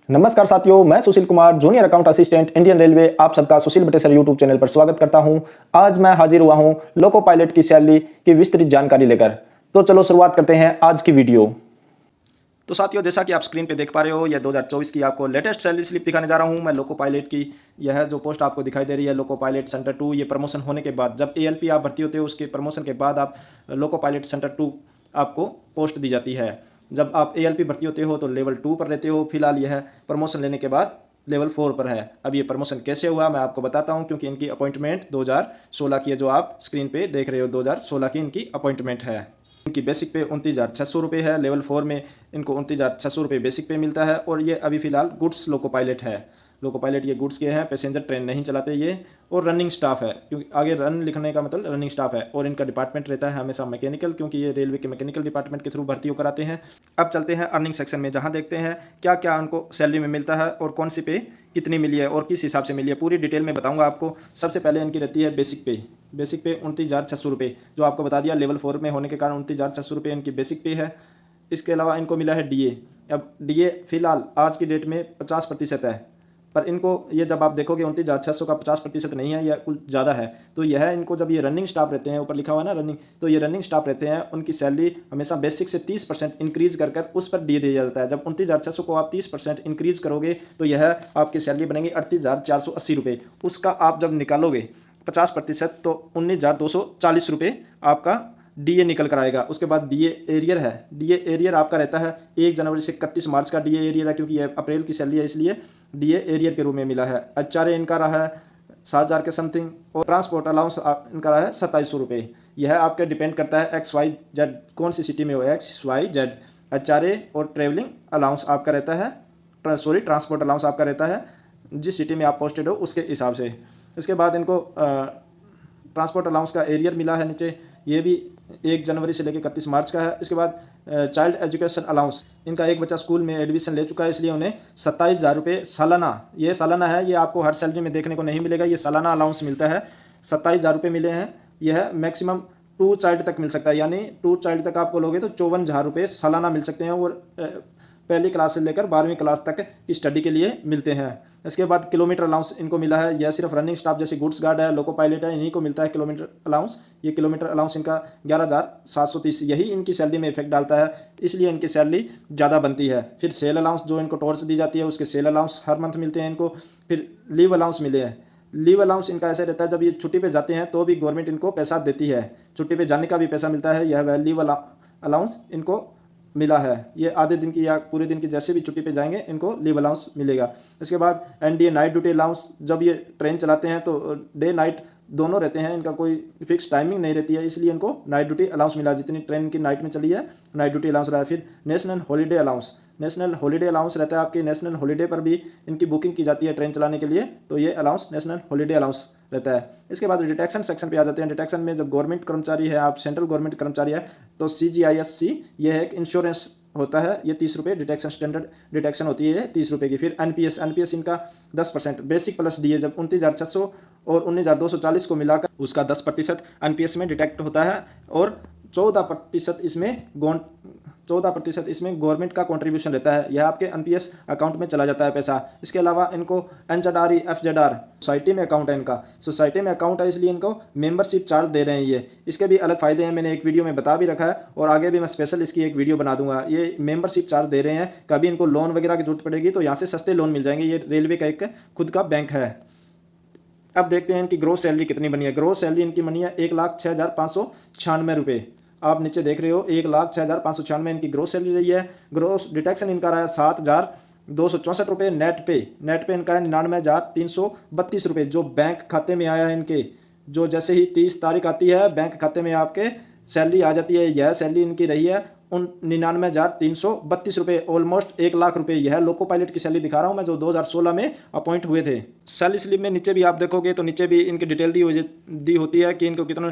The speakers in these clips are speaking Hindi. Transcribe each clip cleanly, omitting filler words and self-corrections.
नमस्कार साथियों, मैं Sushil Kumar, junior account assistant, Indian railway. आप सबका सुशील बटेसर यूट्यूब चैनल पर स्वागत करता हूं। आज मैं हाजिर हुआ हूं लोको पायलट की सैलरी की विस्तृत जानकारी लेकर। तो चलो शुरुआत करते हैं आज की वीडियो। तो साथियों, जैसा कि आप स्क्रीन पे देख पा रहे हो, यह 2024 की आपको लेटेस्ट सैलरी स्लिप दिखाने जा रहा हूं मैं लोको पायलट की। यह जो पोस्ट आपको दिखाई दे रही है, लोको पायलट सेंटर 2, ये प्रमोशन होने के बाद, जब ALP आप भर्ती होते हो उसके प्रमोशन के बाद आप लोको पायलट सेंटर 2 आपको पोस्ट दी जाती है। जब आप ALP भर्ती होते हो तो लेवल 2 पर रहते हो। फिलहाल यह प्रमोशन लेने के बाद लेवल 4 पर है। अब ये प्रमोशन कैसे हुआ मैं आपको बताता हूं, क्योंकि इनकी अपॉइंटमेंट 2016 की है, जो आप स्क्रीन पे देख रहे हो। 2016 की इनकी अपॉइंटमेंट है। इनकी बेसिक पे 29,600 रुपये है। लेवल 4 में इनको 29,600 रुपये बेसिक पे मिलता है। और ये अभी फिलहाल गुड्स लोको पायलट है। लोको पायलट ये गुड्स के हैं, पैसेंजर ट्रेन नहीं चलाते ये। और रनिंग स्टाफ है, क्योंकि आगे रन लिखने का मतलब रनिंग स्टाफ है। और इनका डिपार्टमेंट रहता है हमेशा मैकेनिकल, क्योंकि ये रेलवे के मैकेनिकल डिपार्टमेंट के थ्रू भर्ती कराते हैं। अब चलते हैं अर्निंग सेक्शन में, जहां देखते हैं क्या क्या उनको सैलरी में मिलता है और कौन सी पे कितनी मिली है और किस हिसाब से मिली है, पूरी डिटेल में बताऊंगा आपको। सबसे पहले इनकी रहती है बेसिक पे। बेसिक पे 29,600 रुपये, जो आपको बता दिया लेवल 4 में होने के कारण 29,600 रुपये इनकी बेसिक पे है। इसके अलावा इनको मिला है DA। अब DA फिलहाल आज की डेट में 50% है, पर इनको ये जब आप देखोगे 29,600 का 50% नहीं है, यह कुछ ज़्यादा है। तो यह इनको जब ये रनिंग स्टाफ रहते हैं, ऊपर लिखा हुआ है ना रनिंग, तो ये रनिंग स्टाफ रहते हैं, उनकी सैलरी हमेशा बेसिक से 30% इंक्रीज कर उस पर DA दिया जाता है। जब 29,600 को आप 30% इंक्रीज करोगे तो यह आपकी सैलरी बनेगी 38,480 रुपये। उसका आप जब निकालोगे 50%, तो 19,240 रुपये आपका DA निकल कर आएगा। उसके बाद DA एरियर है। DA एरियर आपका रहता है 1 जनवरी से 31 मार्च का DA एरियर है, क्योंकि ये अप्रैल की सैलरी है, इसलिए DA एरियर के रूप में मिला है। HRA इनका रहा है 7,000 के समथिंग। और ट्रांसपोर्ट अलाउंस इनका रहा है 2700 रुपये। यह आपके डिपेंड करता है XYZ कौन सी सिटी में हो, XYZ। HRA और ट्रेवलिंग अलाउंस आपका रहता है, ट्रांसपोर्ट अलाउंस आपका रहता है जिस सिटी में आप पोस्टेड हो उसके हिसाब से। इसके बाद इनको ट्रांसपोर्ट अलाउंस का एरियर मिला है नीचे, ये भी 1 जनवरी से लेकर 31 मार्च का है। इसके बाद चाइल्ड एजुकेशन अलाउंस, इनका एक बच्चा स्कूल में एडमिशन ले चुका है, इसलिए उन्हें 27,000 रुपये सालाना, ये सालाना है, ये आपको हर सैलरी में देखने को नहीं मिलेगा, ये सालाना अलाउंस मिलता है। 27,000 रुपये मिले हैं। यह मैक्सिमम 2 चाइल्ड तक मिल सकता है, यानी 2 चाइल्ड तक आपको लोगे तो 54,000 रुपये सालाना मिल सकते हैं। और पहली क्लास से लेकर 12वीं क्लास तक की स्टडी के लिए मिलते हैं। इसके बाद किलोमीटर अलाउंस इनको मिला है। यह सिर्फ रनिंग स्टाफ जैसे गुड्स गार्ड है, लोको पायलट है, इन्हीं को मिलता है किलोमीटर अलाउंस। ये किलोमीटर अलाउंस इनका 11,730, यही इनकी सैलरी में इफेक्ट डालता है, इसलिए इनकी सैलरी ज़्यादा बनती है। फिर सेल अलाउंस जो इनको टॉर्च दी जाती है, उसके सेल अलाउंस हर मंथ मिलते हैं इनको। फिर लीव अलाउंस मिले हैं। लीव अलाउंस इनका ऐसे रहता है, जब ये छुट्टी पे जाते हैं तो भी गवर्नमेंट इनको पैसा देती है, छुट्टी पे जाने का भी पैसा मिलता है। यह लीव अलाउंस इनको मिला है। ये आधे दिन की या पूरे दिन की जैसे भी छुट्टी पे जाएंगे इनको लीव अलाउंस मिलेगा। इसके बाद NDA नाइट ड्यूटी अलाउंस, जब ये ट्रेन चलाते हैं तो डे नाइट दोनों रहते हैं, इनका कोई फिक्स टाइमिंग नहीं रहती है, इसलिए इनको नाइट ड्यूटी अलाउंस मिला। जितनी ट्रेन की नाइट में चली है नाइट ड्यूटी अलाउंस रहा है। फिर national holiday allowance, national holiday allowance रहता है आपके। नेशनल हॉलीडे पर भी इनकी बुकिंग की जाती है ट्रेन चलाने के लिए, तो ये अलाउंस नेशनल हॉलीडे अलाउंस रहता है। इसके बाद डिटेक्शन सेक्शन पे आ जाते हैं। डिटेक्शन में जब गवर्नमेंट कर्मचारी है, आप सेंट्रल गवर्नमेंट कर्मचारी है, तो CGISC ये है एक इंश्योरेंस होता है, ये 30 रुपये डिटेक्शन, स्टैंडर्ड डिटेक्शन होती है 30 रुपये की। फिर NPS इनका 10% बेसिक प्लस DA, जब 29,600 और 19,240 को मिलाकर उसका 10% NPS में डिटेक्ट होता है। और 14% इसमें गवर्नमेंट का कंट्रीब्यूशन रहता है, यह आपके NPS अकाउंट में चला जाता है पैसा। इसके अलावा इनको NZRE FZR सोसाइटी में अकाउंट है, इनका सोसाइटी में अकाउंट है, इसलिए इनको मेंबरशिप चार्ज दे रहे हैं ये। इसके भी अलग फ़ायदे हैं, मैंने एक वीडियो में बता भी रखा है, और आगे भी मैं स्पेशल इसकी एक वीडियो बना दूंगा। ये मेंबरशिप चार्ज दे रहे हैं, कभी इनको लोन वगैरह की जरूरत पड़ेगी तो यहाँ से सस्ते लोन मिल जाएंगे। ये रेलवे का एक खुद का बैंक है। अब देखते हैं इनकी ग्रोस सैलरी कितनी बनी है। ग्रोस सैलरी इनकी बनी है 1,06,596 रुपये। आप नीचे देख रहे हो 1,06,596 इनकी ग्रोस सैलरी रही है। ग्रोस डिटेक्शन इनका रहा है 7,264 रुपये। नेट पे इनका है 99,332 रुपये, जो बैंक खाते में आया है इनके। जो जैसे ही 30 तारीख आती है बैंक खाते में आपके सैलरी आ जाती है। यह सैलरी इनकी रही है 99,332 रुपये, ऑलमोस्ट 1 लाख रुपये। यह लोको पायलट की सैलरी दिखा रहा हूँ मैं, जो 2016 में अपॉइंट हुए थे। सैलरी स्लिप में नीचे भी आप देखोगे तो नीचे भी इनकी डिटेल दी होती है कि इनको कितना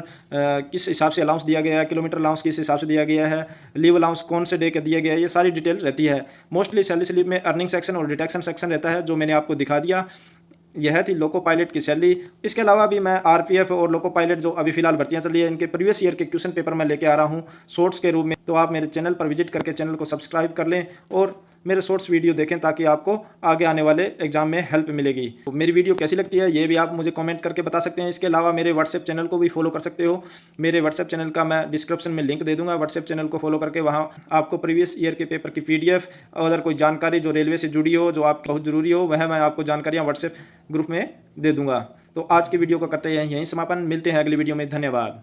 किस हिसाब से अलाउंस दिया गया है, किलोमीटर अलाउंस किस हिसाब से दिया गया है, लीव अलाउंस कौन से डे का दिया गया है, ये सारी डिटेल रहती है। मोस्टली सैलरी स्लिप में अर्निंग सेक्शन और डिटेक्शन सेक्शन रहता है, जो मैंने आपको दिखा दिया। यह थी लोको पायलट की सैलरी। इसके अलावा भी मैं RPF और लोको पायलट जो अभी फिलहाल भर्तियां चल रही है, इनके प्रीवियस ईयर के क्वेश्चन पेपर मैं लेके आ रहा हूं शॉर्ट्स के रूप में। तो आप मेरे चैनल पर विजिट करके चैनल को सब्सक्राइब कर लें और मेरे शॉर्ट्स वीडियो देखें ताकि आपको आगे आने वाले एग्जाम में हेल्प मिलेगी। तो मेरी वीडियो कैसी लगती है ये भी आप मुझे कमेंट करके बता सकते हैं। इसके अलावा मेरे व्हाट्सएप चैनल को भी फॉलो कर सकते हो। मेरे व्हाट्सएप चैनल का मैं डिस्क्रिप्शन में लिंक दे दूंगा। व्हाट्सएप चैनल को फॉलो करके वहाँ आपको प्रीवियस ईयर के पेपर की PDF और अदर कोई जानकारी जो रेलवे से जुड़ी हो, जो आपको बहुत ज़रूरी हो, वह मैं आपको जानकारियाँ व्हाट्सएप ग्रुप में दे दूंगा। तो आज की वीडियो को करते हैं यहीं समापन। मिलते हैं अगली वीडियो में। धन्यवाद।